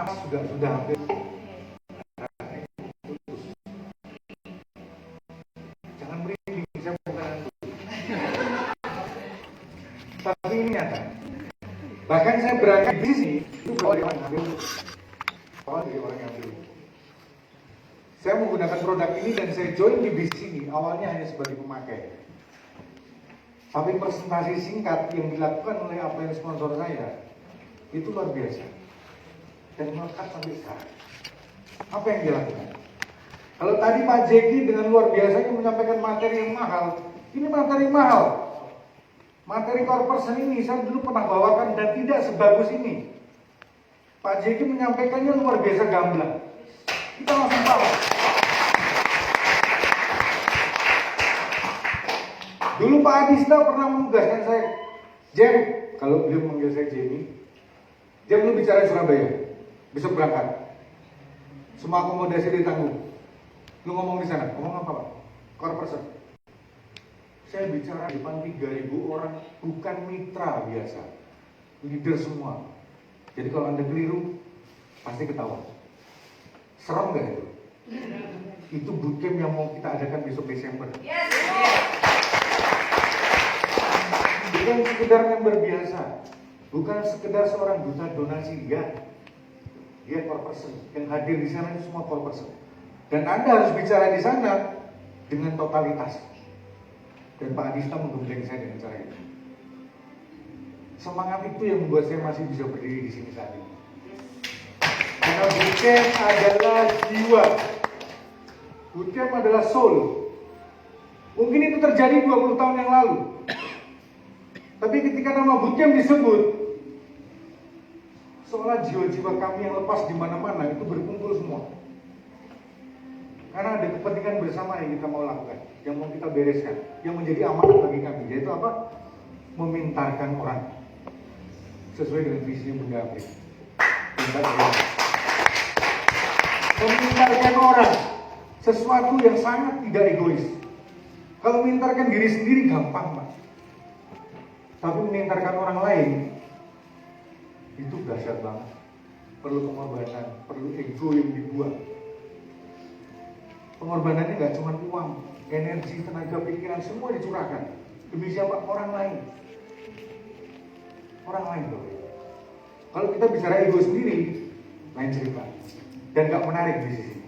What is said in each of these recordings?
Napas sudah hampir. Jangan merinding, saya bukan hantu. Tapi ini nyata. Bahkan saya berangkat di sini itu orang ngambil. Orang ngambil. Saya menggunakan produk ini dan saya join di bisnis ini awalnya hanya sebagai pemakai. Tapi presentasi singkat yang dilakukan oleh apa yang sponsor saya itu luar biasa dan melekat sampai sekarang. Apa yang dilakukan? Kalau tadi Pak Jeki dengan luar biasanya menyampaikan materi yang mahal, ini materi mahal. Materi core person ini saya dulu pernah bawakan dan tidak sebagus ini. Pak Jeki menyampaikannya luar biasa gamblang. Kita langsung tahu. Dulu Pak Adista pernah menugaskan saya, Jem, kalau beliau memanggil saya Jamie, Jem lu bicara di Surabaya, besok berangkat. Semua akomodasi ditanggung. Lu ngomong di sana, ngomong apa Pak? Core person. Saya bicara di depan 3.000 orang, bukan mitra biasa, leader semua. Jadi kalau Anda keliru, pasti ketahuan. Serem gak itu? Itu bootcamp yang mau kita adakan besok Desember. Bukan sekedar member biasa, bukan sekedar seorang duta donasi, ya. Dia core person. Yang hadir di sana itu semua core person. Dan Anda harus bicara di sana dengan totalitas. Dan Pak Adista menggembleng saya dengan cara itu. Semangat itu yang membuat saya masih bisa berdiri di sini saat ini. Karena bootcamp adalah jiwa. Bootcamp adalah soul. Mungkin itu terjadi 20 tahun yang lalu. Tapi ketika nama bootcamp disebut, seolah jiwa-jiwa kami yang lepas di mana-mana itu berkumpul semua. Karena ada kepentingan bersama yang kita mau lakukan, yang mau kita bereskan, yang menjadi amanat bagi kami, yaitu apa? Memintarkan orang sesuai dengan visinya Bunda Apri. Memintarkan orang sesuatu yang sangat tidak egois. Kalau memintarkan diri sendiri gampang, Pak. Tapi memintarkan orang lain itu dahsyat banget. Perlu pengorbanan, perlu ego yang dibuang. Pengorbanannya nggak cuma uang, energi, tenaga, pikiran, semua dicurahkan. Demi siapa? Orang lain. Orang lain loh. Kalau kita bicara ego sendiri, lain cerita. Dan nggak menarik bisnis ini.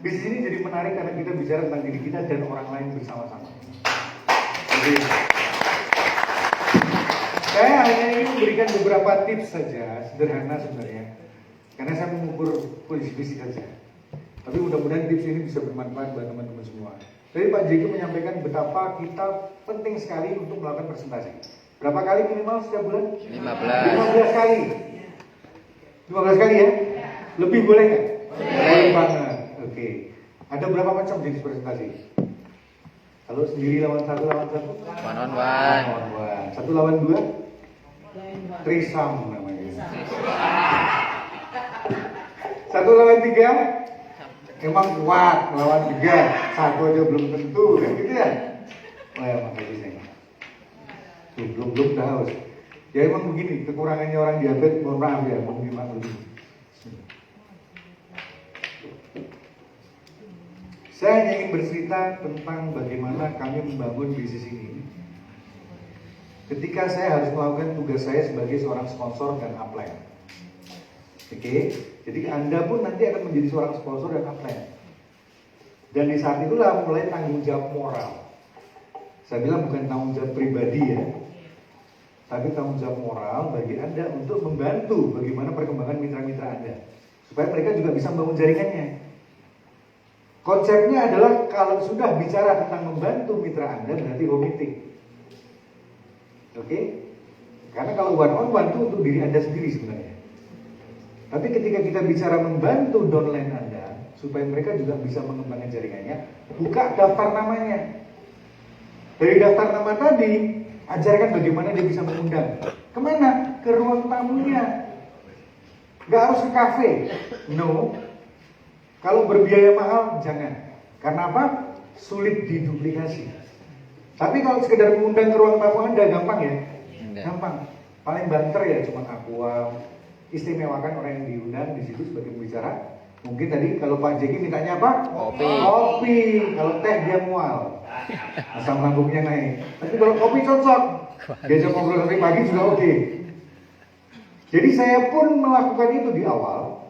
Bisnis ini jadi menarik karena kita bicara tentang diri kita dan orang lain bersama-sama. Jadi, saya hanya ingin memberikan beberapa tips saja, sederhana sebenarnya. Karena saya mengukur kondisi fisik saja. Tapi mudah-mudahan tips ini bisa bermanfaat buat teman-teman semua. Tadi Pak Jeki menyampaikan betapa kita penting sekali untuk melakukan presentasi. Berapa kali minimal setiap bulan? 15 kali. 15 kali ya? Lebih boleh nggak? Boleh banget. Oke. Ada berapa macam jenis presentasi? Kalau sendiri lawan satu? One on one. Satu lawan dua? Trisam namanya. Satu lawan tiga? Emang kuat melawan tiga, satu aja belum tentu, kan gitu ya? Oh ya, makasih saya. Belum dah haus. Ya emang begini, kekurangannya orang diabetes, mohon maaf ya, mohon dimaklumi. Saya hanya ingin bercerita tentang bagaimana kami membangun bisnis ini. Ketika saya harus melakukan tugas saya sebagai seorang sponsor dan upline. Oke, jadi Anda pun nanti akan menjadi seorang sponsor dan upline. Dan di saat itulah mulai tanggung jawab moral. Saya bilang bukan tanggung jawab pribadi ya, tapi tanggung jawab moral bagi Anda untuk membantu bagaimana perkembangan mitra-mitra Anda, supaya mereka juga bisa membangun jaringannya. Konsepnya adalah kalau sudah bicara tentang membantu mitra Anda berarti home meeting. Oke? Karena kalau one on one itu untuk diri Anda sendiri sebenarnya. Tapi ketika kita bicara membantu downline Anda supaya mereka juga bisa mengembangkan jaringannya, buka daftar namanya. Dari daftar nama tadi, ajarkan bagaimana dia bisa mengundang. Kemana? Ke ruang tamunya. Gak harus ke kafe. No. Kalau berbiaya mahal, jangan. Karena apa? Sulit diduplikasi. Tapi kalau sekedar mengundang ke ruang tamu Anda, gampang ya? Gampang. Paling banter ya cuma Aqua. istimewakan orang yang diundang di situ sebagai pembicara. Mungkin tadi kalau Pak Jeki mintanya apa? Kopi. Kopi. Kalau teh dia mual, asam lambungnya naik. Tapi kalau kopi cocok, diajak ngobrol sampai pagi juga oke. Jadi saya pun melakukan itu di awal.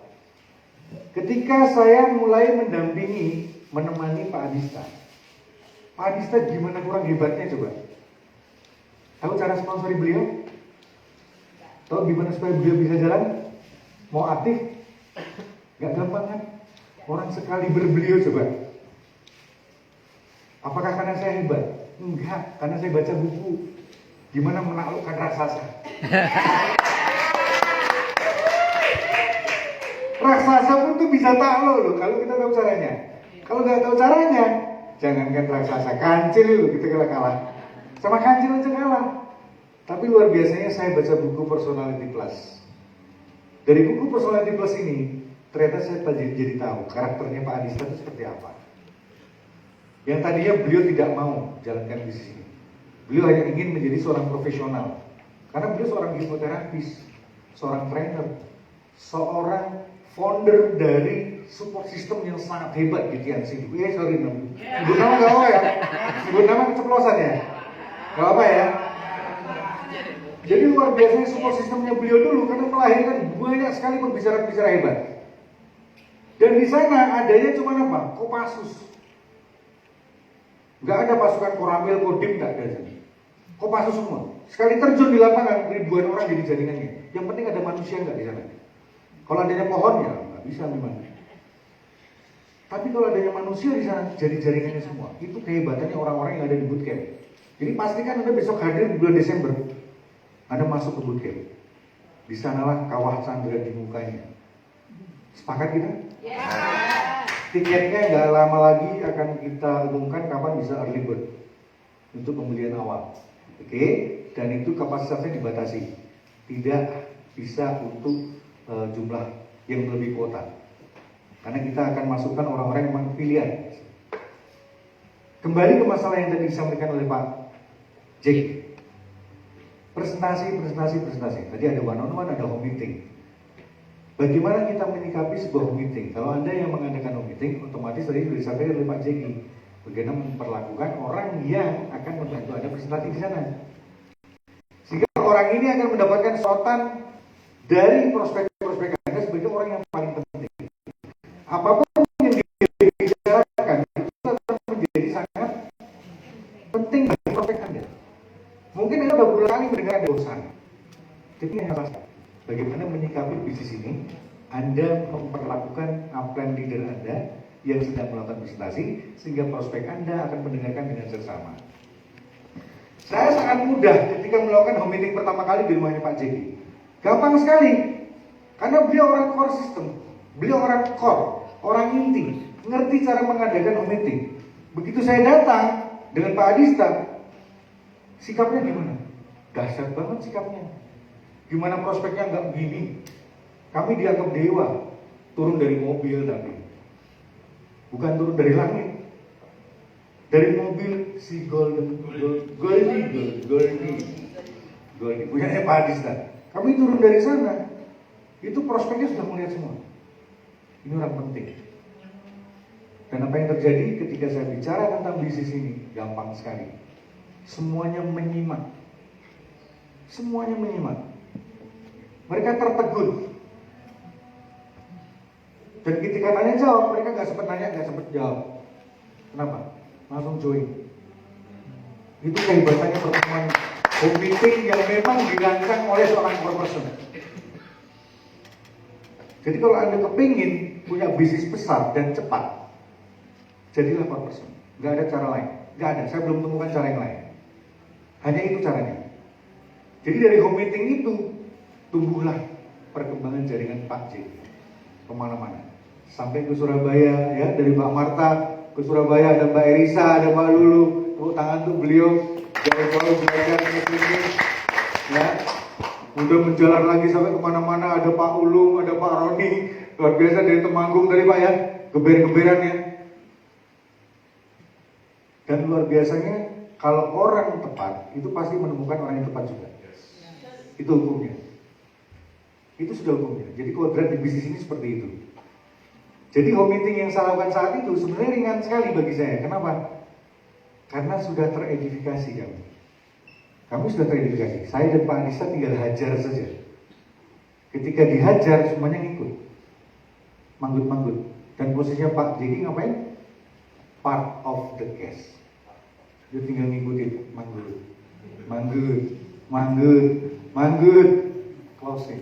Ketika saya mulai mendampingi, menemani Pak Adista. Pak Adista gimana kurang hebatnya coba? Tahu cara sponsori beliau? Tahu gimana supaya beliau bisa jalan? Mau aktif? Gak gampang kan? Orang sekali berbeliau coba. Apakah karena saya hebat? Enggak, karena saya baca buku gimana menaklukkan raksasa. Raksasa pun tuh bisa takluk loh kalau kita tahu caranya. Kalau nggak tahu caranya, jangankan raksasa, kancil loh kita kalah. Sama kancil aja kalah. Tapi luar biasanya saya baca buku Personality Plus. Dari buku Personality Plus ini, ternyata saya jadi tahu karakternya Pak Adista itu seperti apa. Yang tadinya beliau tidak mau jalankan bisnis ini. Beliau hanya ingin menjadi seorang profesional. Karena beliau seorang hipnoterapis, seorang trainer, seorang founder dari support system yang sangat hebat di TNC. Sorry, sebut nama gak apa ya? Sebut nama keceplosan ya? Gak apa ya? Jadi luar biasanya support systemnya beliau dulu karena melahirkan banyak sekali pembicara-pembicara hebat. Dan di sana adanya cuma apa? Kopassus. Gak ada pasukan Koramil, Kodim, gak ada. Kopassus semua. Sekali terjun di lapangan, ribuan orang jadi jaringannya. Yang penting ada manusia nggak di sana. Kalau adanya pohon ya nggak bisa memang. Tapi kalau adanya manusia di sana, jadi jaringannya semua. Itu kehebatannya orang-orang yang ada di bootcamp. Jadi pastikan Anda besok hadir di bulan Desember, Anda masuk ke bootcamp. Di sanalah kawah Chandra di mukanya. Sepakat kita? Tiketnya nggak lama lagi akan kita umumkan kapan bisa early bird untuk pembelian awal. Oke, dan itu kapasitasnya dibatasi, tidak bisa untuk jumlah yang lebih kuota. Karena kita akan masukkan orang-orang yang memang pilihan. Kembali ke masalah yang tadi disampaikan oleh Pak Jack. Presentasi. Tadi ada one on one, ada home meeting. Bagaimana kita menyikapi sebuah home meeting? Kalau Anda yang mengadakan home meeting, otomatis tadi sudah disampaikan oleh Pak Jeki. Bagaimana memperlakukan orang yang akan membantu Anda presentasi di sana. Sehingga orang ini akan mendapatkan sorotan dari prospek-prospek Anda sebagai orang yang paling penting. Apapun yang dibicarakan itu akan menjadi sangat penting bagi prospek Anda. Mungkin Anda sudah berulang kali mendengar ada bosan. Jadi yang salah, bagaimana menyikapi bisnis ini? Anda memperlakukan upline leader Anda yang sedang melakukan presentasi, sehingga prospek Anda akan mendengarkan dengan seksama. Saya sangat mudah ketika melakukan home meeting pertama kali di rumahnya Pak Jeki. Gampang sekali, karena beliau orang core system, beliau orang core, orang inti, ngerti cara mengadakan home meeting. Begitu saya datang dengan Pak Adista, sikapnya gimana? Dahsyat banget sikapnya. Gimana prospeknya nggak begini? Kami dianggap dewa, turun dari mobil tapi. Bukan turun dari langit. Dari mobil si Goldie. Punyanya Pak Adista. Kami turun dari sana. Itu prospeknya sudah melihat semua. Ini orang penting. Dan apa yang terjadi ketika saya bicara tentang bisnis ini? Gampang sekali. Semuanya menyimak. Mereka tertegun. Dan ketika tanya jawab, mereka nggak sempat nanya, nggak sempat jawab. Kenapa? Langsung join. Itu kehebatannya pertemuan home meeting yang memang dirancang oleh seorang core person. Jadi kalau Anda kepingin punya bisnis besar dan cepat, jadilah core person. Nggak ada cara lain. Nggak ada. Saya belum temukan cara yang lain. Hanya itu caranya. Jadi dari home meeting itu tumbuhlah perkembangan jaringan Pak J kemana-mana. Sampai ke Surabaya, ya, dari Mbak Marta ke Surabaya ada Mbak Erisa, ada Mbak Lulu. Tepuk tangan tuh beliau jauh-jauh belajar ini, ya. Udah menjalan lagi sampai kemana-mana, ada Pak Ulum, ada Pak Roni, luar biasa dari Temanggung tadi Pak ya, geber-geberan ya. Dan luar biasanya kalau orang tepat itu pasti menemukan orang yang tepat juga. Itu hukumnya. Itu sudah hukumnya. Jadi kodrat di bisnis ini seperti itu. Jadi home meeting yang saya lakukan saat itu sebenarnya ringan sekali bagi saya. Kenapa? Karena sudah teredifikasi kami. Kami sudah teredifikasi. Saya dan Pak Anissa tinggal hajar saja. Ketika dihajar semuanya ngikut. Manggut-manggut. Dan posisinya Pak Jeki ngapain? Part of the case. Dia tinggal ngikutin. Manggut. Manggut. Manggut. Manggut. Closing.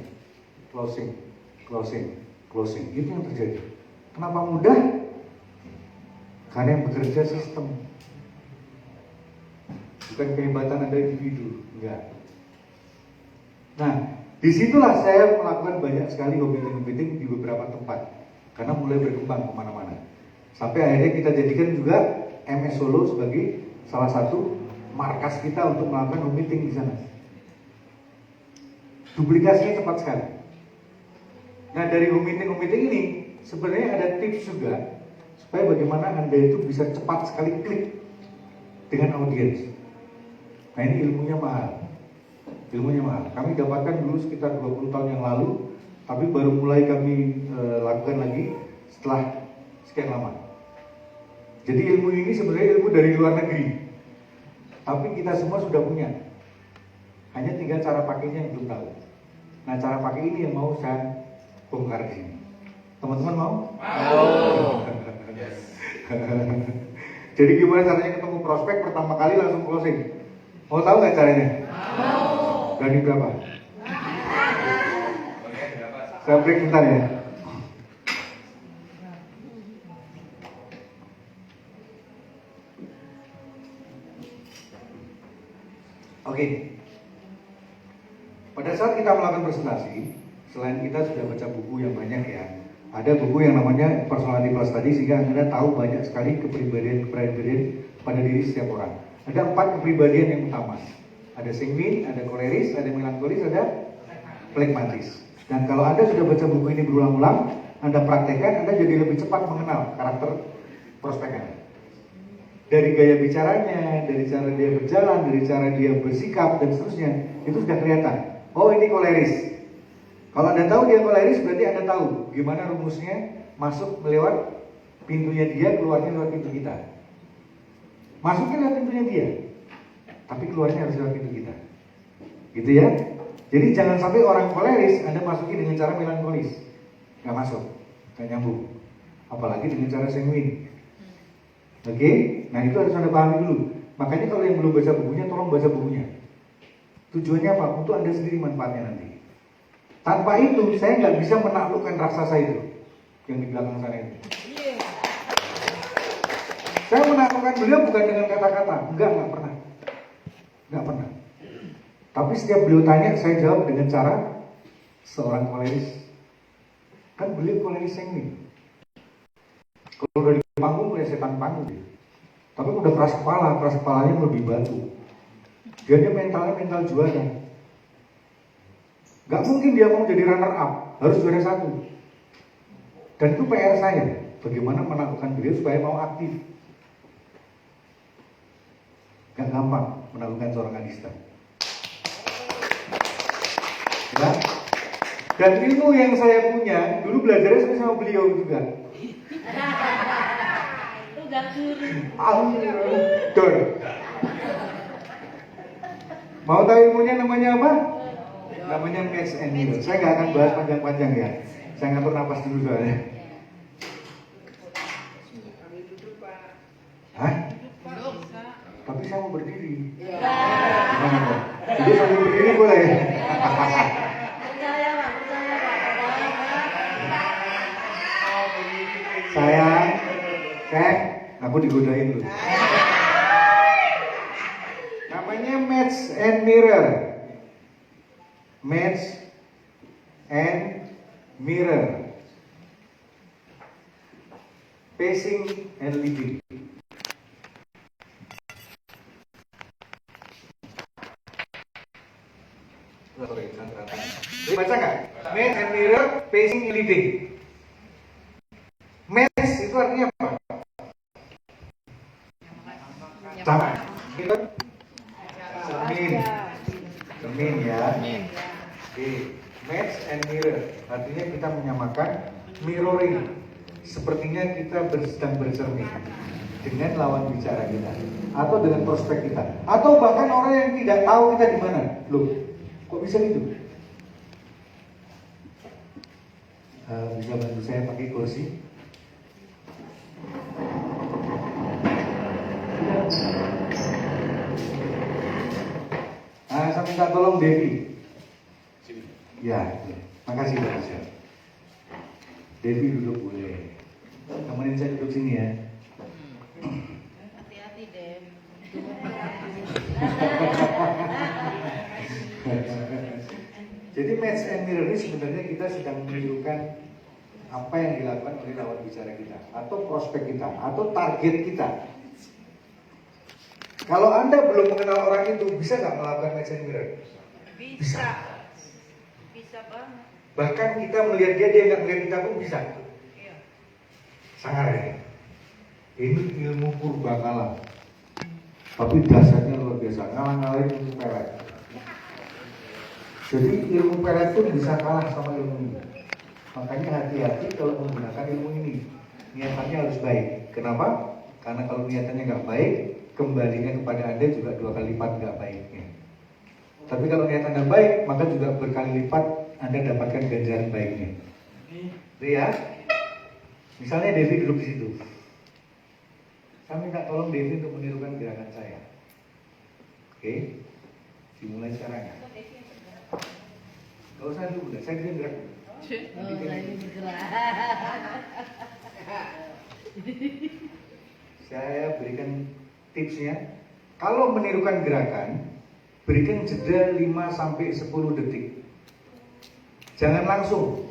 Closing. Closing. Closing. Itu yang terjadi. Kenapa mudah? Karena yang bekerja sistem. Bukan kehebatan Anda individu, enggak. Nah, disitulah saya melakukan banyak sekali meeting di beberapa tempat. Karena mulai berkembang kemana-mana. Sampai akhirnya kita jadikan juga MS Solo sebagai salah satu markas kita untuk melakukan meeting di sana. Duplikasinya cepat sekali. Nah, dari meeting ini sebenarnya ada tips juga supaya bagaimana Anda itu bisa cepat sekali klik dengan audiens. Nah, ini ilmunya mahal. Ilmunya mahal. Kami dapatkan dulu sekitar 20 tahun yang lalu, tapi baru mulai kami lakukan lagi setelah sekian lama. Jadi ilmu ini sebenarnya ilmu dari luar negeri. Tapi kita semua sudah punya. Hanya tinggal cara pakainya yang belum tahu. Nah, cara pakai ini yang mau saya bongkar di sini. Teman-teman mau? Mau. Jadi gimana caranya ketemu prospek pertama kali langsung closing? Mau tahu nggak caranya? Mau. Berani berapa? Saya break bentar ya. Oke. Pada saat kita melakukan presentasi, selain kita sudah baca buku yang banyak ya, ada buku yang namanya Personality Plus tadi, sehingga Anda tahu banyak sekali kepribadian pada diri setiap orang. Ada 4 kepribadian yang utama. Ada sanguine, ada koleris, ada melankolis, ada phlegmatis. Dan kalau Anda sudah baca buku ini berulang-ulang, Anda praktekkan, Anda jadi lebih cepat mengenal karakter prospek Anda. Dari gaya bicaranya, dari cara dia berjalan, dari cara dia bersikap, dan seterusnya, itu sudah kelihatan. Oh, ini koleris. Kalau Anda tahu dia koleris, berarti Anda tahu gimana rumusnya masuk melewat pintunya dia, keluarnya lewat pintu kita. Masuknya lewat pintunya dia, tapi keluarnya harus lewat pintu kita. Gitu ya. Jadi jangan sampai orang koleris Anda masuki dengan cara melankolis. Nggak masuk, nggak nyambung. Apalagi dengan cara sanguine. Oke? Nah, itu harus Anda pahami dulu. Makanya kalau yang belum baca bukunya, tolong baca bukunya. Tujuannya apa? Untuk Anda sendiri manfaatnya nanti. Tanpa itu, saya nggak bisa menaklukkan raksasa itu yang di belakang sana itu. Saya menaklukkan beliau bukan dengan kata-kata, enggak pernah. Enggak pernah. Tapi setiap beliau tanya, saya jawab dengan cara seorang koleris. Kan beliau koleris sanguine. Kalau udah di panggung, udah setan panggung. Tapi udah keras kepalanya lebih batu. Dia mentalnya mental juara. Gak mungkin dia mau jadi runner up, harus juara 1. Dan itu PR saya, bagaimana menaklukkan beliau supaya mau aktif. Gak gampang menaklukkan seorang Anissa. Ya. Dan ilmu yang saya punya, dulu belajarnya sama beliau juga. Dor. Mau tahu ilmunya namanya apa? Namanya match and mirror. Saya nggak akan bahas panjang-panjang ya. Saya ngatur napas dulu soalnya. Hah? Tapi saya mau berdiri. Gimana kok? Jadi sambil berdiri boleh. Sayang, aku digodain dulu. Namanya match and mirror. Match and mirror. Pacing and leading. Baca nggak? Match and mirror, pacing and leading. Match itu artinya apa? Sama. Cermin ya. Oke. match and mirror. Artinya kita menyamakan, mirroring. Sepertinya kita sedang bercermin dengan lawan bicara kita, atau dengan prospek kita, atau bahkan orang yang tidak tahu kita di mana. Loh, kok bisa gitu? Bisa bantu saya pakai kursi? Saya minta tolong Devi. Ya, makasih Pak. Devi duduk boleh. Temenin saya duduk sini ya. Hati-hati deh. Jadi match and mirror ini sebenarnya kita sedang menirukan apa yang dilakukan oleh lawan bicara kita, atau prospek kita, atau target kita. Kalau Anda belum mengenal orang itu, bisa nggak melakukan match and mirror? Bisa. Bisa banget. Bahkan kita melihat dia nggak melihat kita pun bisa. Iya. Sangar ya. Ini ilmu purbakala. Tapi dasarnya luar biasa, ngalah-ngalahin ilmu pelet. Jadi ilmu pelet pun bisa kalah sama ilmu ini. Makanya hati-hati kalau menggunakan ilmu ini. Niatannya harus baik. Kenapa? Karena kalau niatannya nggak baik, kembalinya kepada Anda juga 2 kali lipat nggak baiknya. Tapi kalau niatannya baik, maka juga berkali lipat Anda dapatkan ganjaran baiknya. Lihat, misalnya Devi duduk di situ. Saya minta tolong Devi untuk menirukan gerakan saya. Oke, dimulai sekarang ya. Kalau saya dulu, saya bisa gerak. Lagi bergerak. Saya berikan tipsnya. Kalau menirukan gerakan, berikan jeda 5-10 detik. Jangan langsung.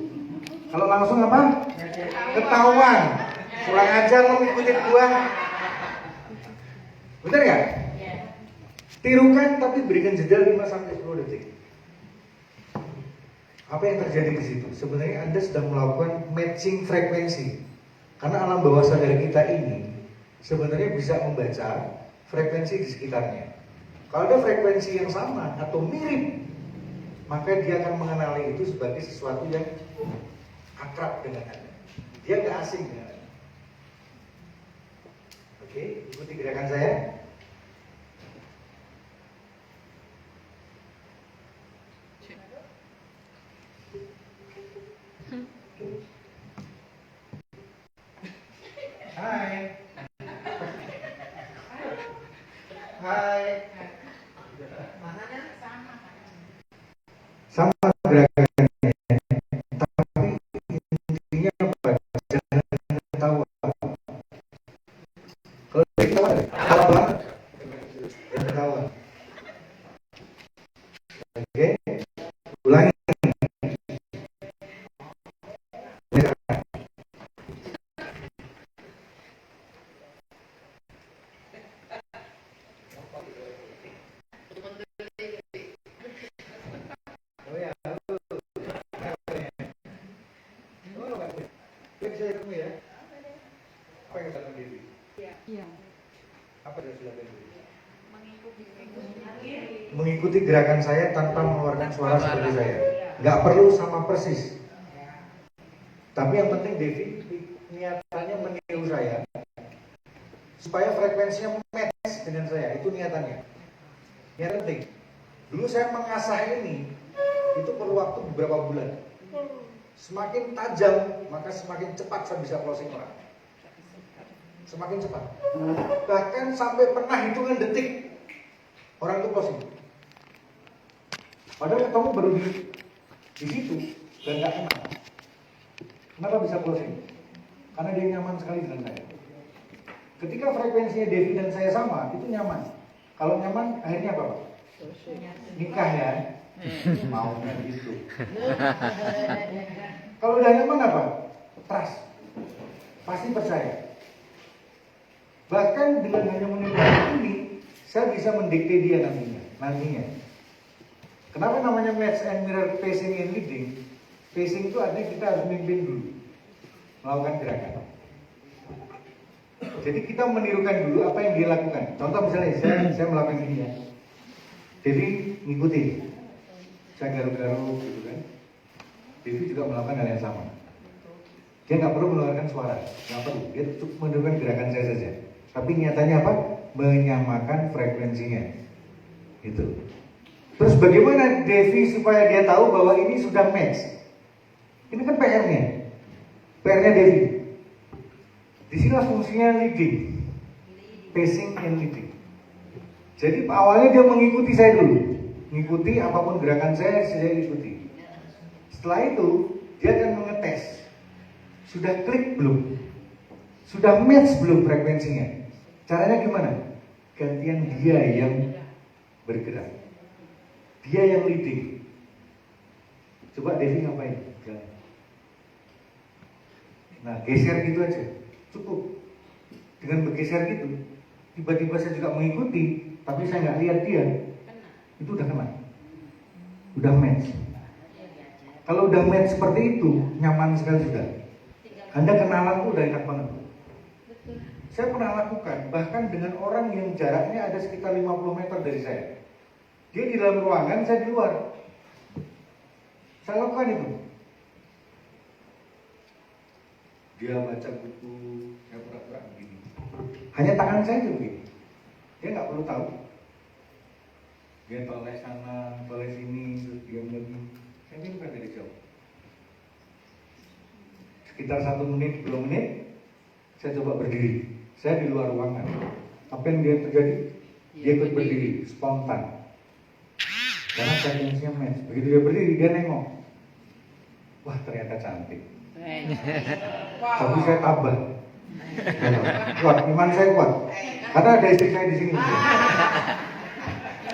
Kalau langsung apa? Ketahuan. Kurang ajar lo ngikutin gua. Bener nggak? Tirukan tapi berikan jeda 5-10 detik. Apa yang terjadi di situ? Sebenarnya Anda sedang melakukan matching frekuensi. Karena alam bawah sadar kita ini sebenarnya bisa membaca frekuensi di sekitarnya. Kalau ada frekuensi yang sama atau mirip, maka dia akan mengenali itu sebagai sesuatu yang akrab dengan Anda. Dia nggak asing dengan Anda. Oke, ikuti gerakan saya. Hai. Hai. Sama gerakannya, tapi intinya apa? Jangan ketawa. Kalau ketawa, ketawa banget. Jangan ketawa. Oke, ulangi. Saya ketemu ya. Apa yang saya sendiri? Iya. Apa yang sudah sendiri? Mengikuti gerakan saya tanpa mengeluarkan suara seperti saya. Nggak perlu sama persis. Tapi yang penting Devi niatannya meniru saya supaya frekuensinya match dengan saya. Itu niatannya. Yang penting. Dulu saya mengasah ini itu perlu waktu beberapa bulan. Semakin tajam, maka semakin cepat saya bisa closing orang. Semakin cepat. Bahkan sampai pernah hitungan detik orang itu closing. Padahal kamu baru di situ dan nggak kenal. Kenapa bisa closing? Karena dia nyaman sekali dengan saya. Ketika frekuensinya Devi dan saya sama, itu nyaman. Kalau nyaman, akhirnya apa, Pak? Nikah ya. Maunya gitu. Kalau udah nyaman apa? Trust. Pasti percaya. Bahkan dengan hanya menirukan ini, saya bisa mendikte dia nantinya. Kenapa namanya match and mirror pacing and leading? Pacing itu artinya kita harus mimpin dulu, melakukan gerakan. Jadi kita menirukan dulu apa yang dia lakukan. Contoh misalnya saya melakukan ini ya. Jadi ngikuti. saya garuk-garuk gitu kan. Devi juga melakukan hal yang sama. Dia nggak perlu mengeluarkan suara, nggak perlu. Dia cukup mendengarkan gerakan saya saja. Tapi nyatanya apa? Menyamakan frekuensinya. Itu. Terus bagaimana Devi supaya dia tahu bahwa ini sudah match? Ini kan PR-nya. PR-nya Devi. Di sini fungsinya leading, pacing and leading. Jadi awalnya dia mengikuti saya dulu, mengikuti apapun gerakan saya ikuti. Setelah itu dia akan mengetes, sudah klik belum, sudah match belum frekuensinya. Caranya gimana? Gantian dia yang bergerak, dia yang leading. Coba Devi ngapain? Nah geser gitu aja. Cukup dengan bergeser gitu, tiba-tiba saya juga mengikuti, tapi saya nggak lihat dia, itu udah kena, udah match. Kalau udah match seperti itu, nyaman sekali sudah. Anda kenalan tuh udah enak banget. Saya pernah lakukan, bahkan dengan orang yang jaraknya ada sekitar 50 meter dari saya. Dia di dalam ruangan, saya di luar. Saya lakukan itu. Dia baca buku, saya pura-pura begini. Hanya tangan saya juga begini. Dia nggak perlu tahu. Dia toleh sana, toleh sini, terus diam lagi. Saya ini bukan dari jauh. Sekitar 1 menit, 2 menit, saya coba berdiri. Saya di luar ruangan. Apa yang dia terjadi? Dia ikut berdiri, spontan. Karena frekuensinya match. Begitu dia berdiri, dia nengok. Wah, ternyata cantik. Tapi saya tabah. Kuat, iman saya kuat. Karena ada istri saya di sini.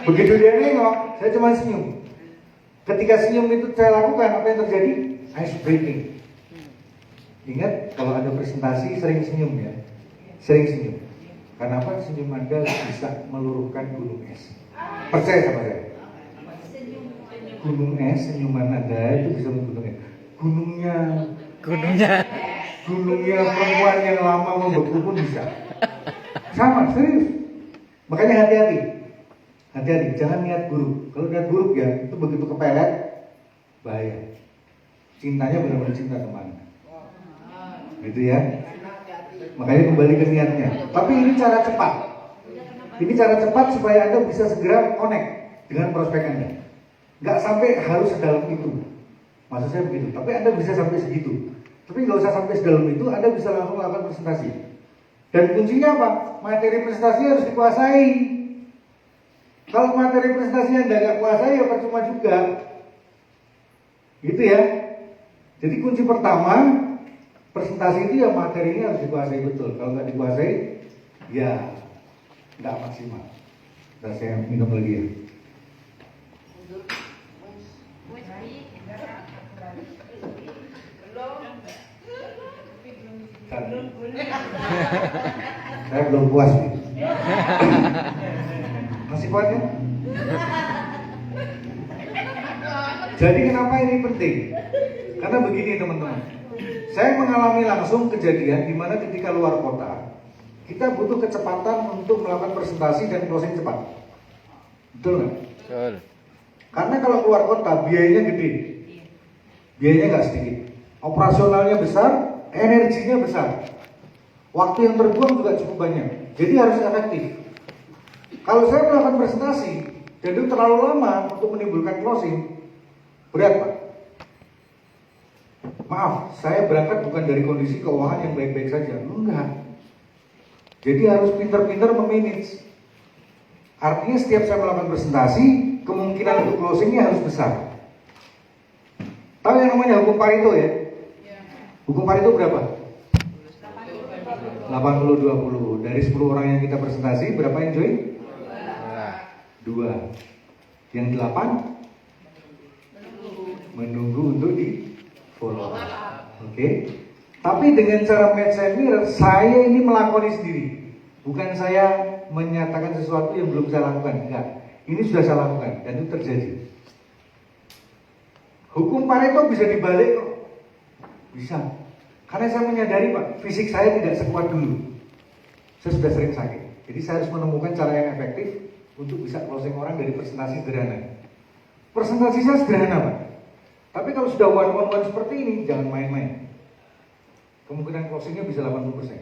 Begitu dia nengok, saya cuma senyum. Ketika senyum itu saya lakukan, apa yang terjadi? Ice breaking. Ingat, kalau ada presentasi sering senyum ya. Sering senyum. Karena apa? Senyum Anda bisa meluruhkan gunung es. Percaya sama saya. Gunung es, senyuman Anda itu bisa membunuh es. Gunungnya perempuan yang lama membeku pun bisa. Sama, serius. Makanya hati-hati. Hati-hati, jangan niat buruk. Kalau niat buruk ya, itu begitu kepelet, bahaya. Cintanya benar-benar cinta kemana. Gitu ya. Makanya kembali ke niatnya. Tapi ini cara cepat. Ini cara cepat supaya Anda bisa segera connect dengan prospek Anda. Nggak sampai harus sedalam itu. Maksud saya begitu. Tapi Anda bisa sampai segitu. Tapi nggak usah sampai sedalam itu. Anda bisa langsung melakukan presentasi. Dan kuncinya apa? Materi presentasi harus dikuasai. Kalau materi presentasi Anda nggak kuasai, ya percuma juga. Gitu ya. Jadi kunci pertama presentasi itu ya materinya harus dikuasai betul. Kalau nggak dikuasai, ya nggak maksimal. Dan saya minum lagi ya. Saya belum puas nih. Masih kuat ya? Jadi kenapa ini penting? Karena begini teman-teman. Saya mengalami langsung kejadian di mana ketika luar kota, kita butuh kecepatan untuk melakukan presentasi dan closing cepat. Betul nggak? Betul. Karena kalau keluar kota biayanya gede, biayanya nggak sedikit, operasionalnya besar, energinya besar, waktu yang terbuang juga cukup banyak. Jadi harus efektif. Kalau saya melakukan presentasi dan itu terlalu lama untuk menimbulkan closing, berat Pak. Maaf, saya berangkat bukan dari kondisi keuangan yang baik-baik saja, enggak. Jadi harus pintar-pintar memanage. Artinya setiap saya melakukan presentasi, kemungkinan untuk closingnya harus besar. Tahu yang namanya hukum Pareto ya? Hukum Pareto berapa? 80-20. Dari 10 orang yang kita presentasi, berapa yang join? 2. Yang 8 menunggu untuk di follow. Oke. Tapi dengan cara match and mirror, saya ini melakoni sendiri. Bukan saya menyatakan sesuatu yang belum saya lakukan. Enggak. Ini sudah saya lakukan dan itu terjadi. Hukum Pareto bisa dibalik kok. Bisa. Karena saya menyadari Pak, fisik saya tidak sekuat dulu. Saya sudah sering sakit. Jadi saya harus menemukan cara yang efektif untuk bisa closing orang dari presentasi sederhana. Presentasinya sederhana Pak. Tapi kalau sudah one-on-one seperti ini, jangan main-main. Kemungkinan closingnya bisa 80%.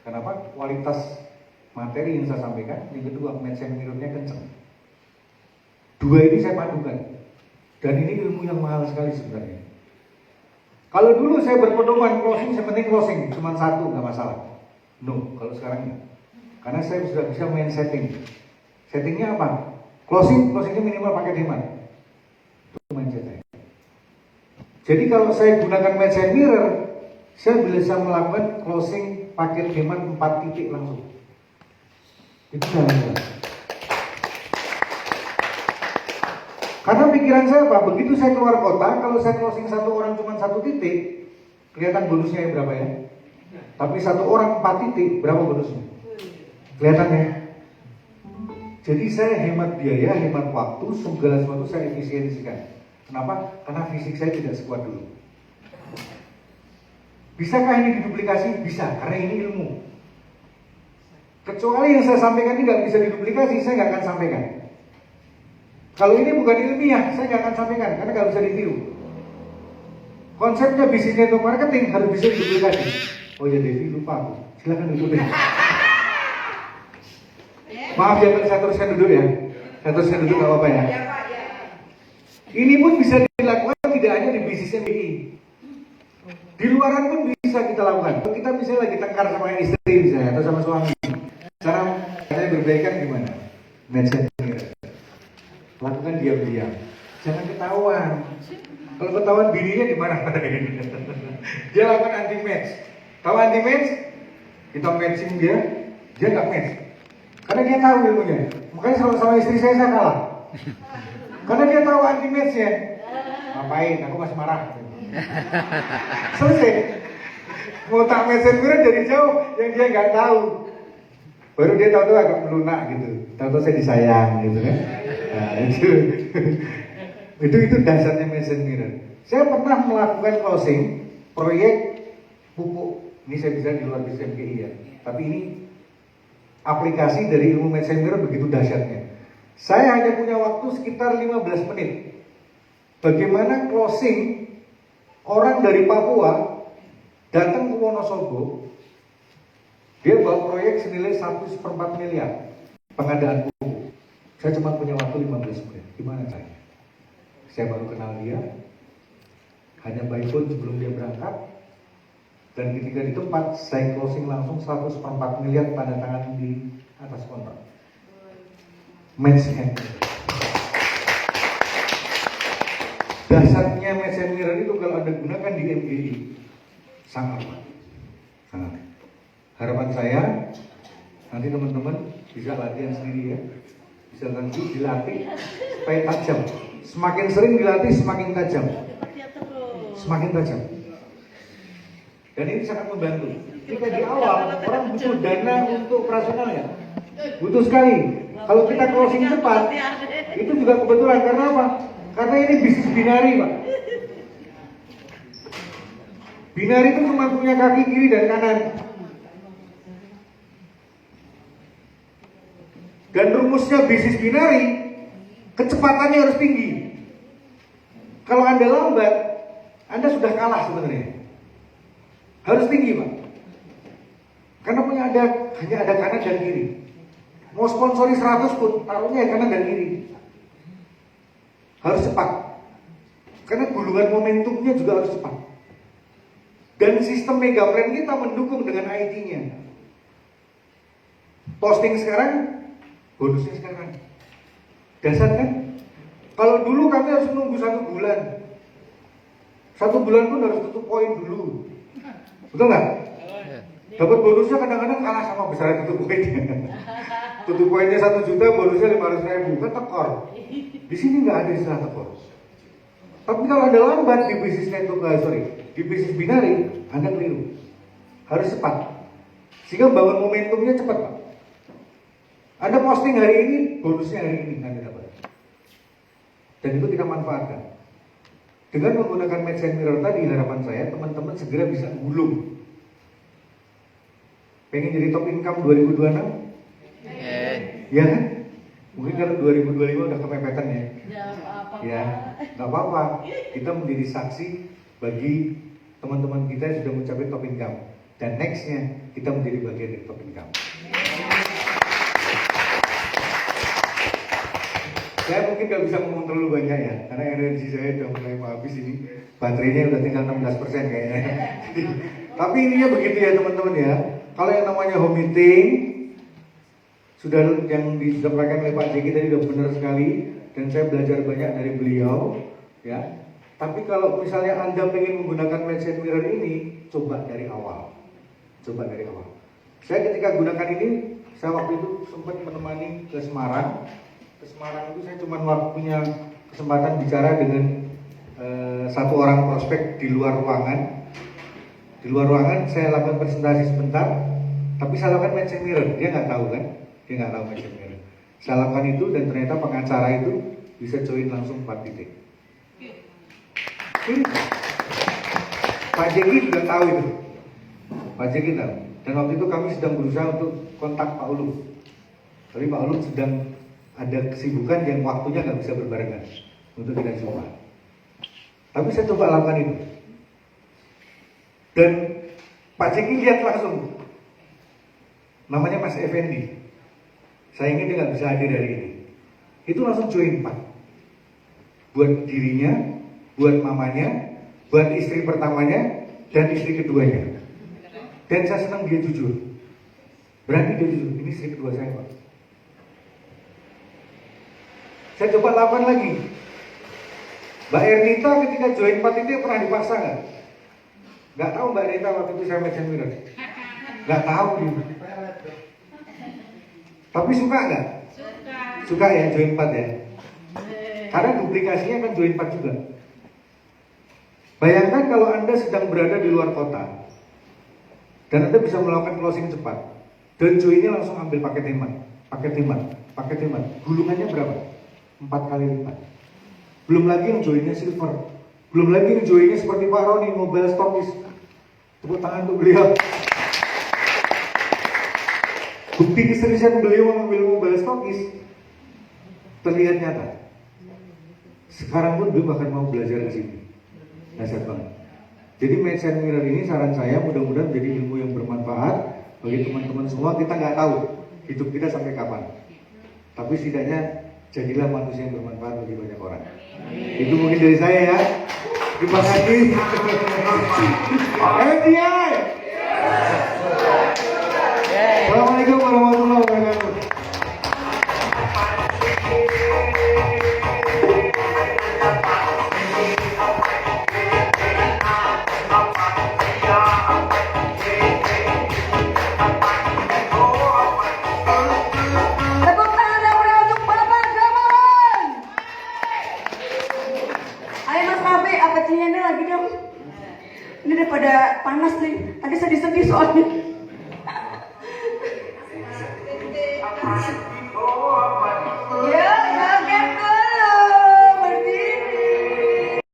Kenapa? Kualitas materi yang saya sampaikan. Yang kedua, match and mirror-nya kenceng. Dua ini saya padukan. Dan ini ilmu yang mahal sekali sebenarnya. Kalau dulu saya berpedoman closing, yang penting closing, cuma satu, nggak masalah. No, kalau sekarang enggak. Karena saya sudah bisa main setting. Settingnya apa? Closingnya minimal pakai demand. Itu mindset saya. Jadi kalau saya gunakan match and mirror, saya bisa melakukan closing pakai demand 4 titik langsung. Itu jalan-jalan. Karena pikiran saya apa? Begitu saya keluar kota, kalau saya closing satu orang cuma 1 titik, kelihatan bonusnya berapa ya? Tapi 1 orang 4 titik, berapa bonusnya? Kelihatan ya? Jadi saya hemat biaya, hemat waktu, segala sesuatu saya efisiensikan. Kenapa? Karena fisik saya tidak sekuat dulu. Bisakah ini diduplikasi? Bisa, karena ini ilmu. Kecuali yang saya sampaikan ini nggak bisa diduplikasi, saya nggak akan sampaikan. Kalau ini bukan ilmiah, saya nggak akan sampaikan, karena nggak bisa ditiru. Konsepnya bisnis network marketing harus bisa diduplikasi. Oh ya Devi, lupa aku. Silakan duduk deh. Maaf ya, saya teruskan duduk ya. Saya teruskan duduk, nggak apa-apa ya. Ini pun bisa dilakukan tidak hanya di bisnis MBI. Di luaran pun bisa kita lakukan. Kalau kita misalnya lagi tengkar sama istri misalnya, atau sama suami, cara saya berbaikan gimana? Mindset mirror. Lakukan diam-diam. Jangan ketahuan. Kalau ketahuan bininya di mana? Dia lakukan anti match. Tahu anti match? Kita matching dia nggak match. Karena dia tahu ilmunya. Makanya sama istri saya kalah. Karena dia tahu anti match ya. Ngapain? Aku masih marah. Selesai. Mau tak match mirror dari jauh yang dia nggak tahu. Baru dia tahu agak melunak gitu. Tahu saya disayang gitu kan. Nah, itu dasarnya match mirror. Saya pernah melakukan closing proyek pupuk. Ini saya bisa di luar bisnis MGI ya. Tapi ini aplikasi dari ilmu match mirror begitu dahsyatnya. Saya hanya punya waktu sekitar 15 menit. Bagaimana closing orang dari Papua datang ke Wonosobo, dia bawa proyek senilai 1,4 miliar pengadaan pupuk. Saya cuma punya waktu 15 menit. Gimana caranya? Saya baru kenal dia, hanya by phone sebelum dia berangkat, dan ketika di tempat saya closing langsung 1,4 miliar tanda tangan di atas kontrak. Match and mirror. Dasarnya match and mirror itu kalau Anda gunakan di MGI sangat. Harapan saya nanti teman-teman bisa latihan sendiri ya, bisa nanti dilatih supaya tajam. Semakin sering dilatih semakin tajam, semakin tajam. Dan ini sangat membantu. Jika di awal orang butuh dana untuk operasionalnya, butuh sekali. Kalau kita closing cepat, itu juga kebetulan. Karena apa? Karena ini bisnis binari, Pak. Binari itu cuma punya kaki kiri dan kanan. Dan rumusnya bisnis binari, kecepatannya harus tinggi. Kalau Anda lambat, Anda sudah kalah sebenarnya. Harus tinggi, Pak. Karena hanya ada kanan dan kiri. Mau sponsori 100 pun, taruhnya kanan dan kiri. Harus cepat. Karena gulungan momentumnya juga harus cepat. Dan sistem mega plan kita mendukung dengan IT-nya. Posting sekarang, bonusnya sekarang. Dasar kan? Kalau dulu kami harus menunggu 1 bulan. 1 bulan pun harus tutup poin dulu. Betul nggak? Dapat bonusnya kadang-kadang kalah sama besaran tutup poinnya. Tutup poinnya 1 juta, bonusnya 500.000, kan tekor. Di sini nggak ada istilah tekor. Tapi kalau Anda lambat di bisnis di bisnis binari, Anda keliru. Harus cepat. Sehingga bangun momentumnya cepat, Pak. Anda posting hari ini, bonusnya hari ini Anda dapat. Dan itu kita manfaatkan. Dengan menggunakan match and mirror tadi, harapan saya teman-teman segera bisa gulung. Pengen jadi top income 2026? Ya kan? Mungkin kalau 2025 udah kemepetan ya. Ya apa-apa. Ya, nggak apa-apa. Kita menjadi saksi bagi teman-teman kita yang sudah mencapai top income. Dan nextnya kita menjadi bagian dari top income. Saya mungkin nggak bisa ngomong terlalu banyak ya, karena energi saya udah mulai mau habis ini. Baterainya udah tinggal 16% kayaknya. Tapi ininya begitu ya teman-teman ya. Kalau yang namanya home meeting sudah yang disampaikan oleh Pak Jeki tadi udah benar sekali, dan saya belajar banyak dari beliau ya. Tapi kalau misalnya Anda ingin menggunakan match and mirror ini, coba dari awal. Coba dari awal. Saya ketika gunakan ini, saya waktu itu sempat menemani ke Semarang. Ke Semarang itu saya cuma punya kesempatan bicara dengan satu orang prospek di luar ruangan. Di luar ruangan saya lakukan presentasi sebentar, tapi saya lakukan match and mirror. Dia nggak tahu kan? Dia nggak tahu match and mirror. Saya lakukan itu dan ternyata pengacara itu bisa join langsung 4 titik. Pak Jeki juga tahu itu. Pak Jeki tahu. Dan waktu itu kami sedang berusaha untuk kontak Pak Ulum. Tapi Pak Ulum sedang ada kesibukan yang waktunya nggak bisa berbarengan untuk kita jumpa. Tapi saya coba lakukan itu. Dan Pak Jeki lihat langsung. Namanya Mas Effendi. Saya ingin dia nggak bisa hadir hari ini. Itu langsung join Pak. Buat dirinya, buat mamanya, buat istri pertamanya, dan istri keduanya. Dan saya senang dia jujur. Berani dia jujur. Ini istri kedua saya Pak. Saya coba lakukan lagi. Mbak Ernita ketika join 4 titik pernah dipaksa nggak? Nggak tahu Mbak Ernita waktu itu saya match and mirror. Nggak tahu dia. Tapi suka nggak? Suka ya join 4 ya. Karena duplikasinya kan join 4 juga. Bayangkan kalau Anda sedang berada di luar kota dan Anda bisa melakukan closing cepat dan joinnya langsung ambil paket hemat, paket hemat, paket hemat. Gulungannya berapa? 4 kali lipat. Belum lagi yang joinnya silver. Belum lagi yang joinnya seperti Pak Roni, mobile stockist. Tepuk tangan untuk beliau. Bukti keseriusan beliau mengambil mobile stockist terlihat nyata. Sekarang pun beliau bahkan mau belajar ke sini. Dahsyat banget. Jadi match and mirror ini saran saya mudah-mudahan menjadi ilmu yang bermanfaat bagi teman-teman semua. Kita nggak tahu hidup kita sampai kapan. Tapi setidaknya jadilah manusia yang bermanfaat bagi banyak orang. Itu mungkin dari saya ya. Terima kasih. MTI. Assalamualaikum warahmatullahi wabarakatuh. Tepuk tangan yang meriah untuk Bapak Gamawan. Ayo Mas Rafi, apa cinya lagi dong? Ini udah pada panas nih. Tadi saya disedih soalnya.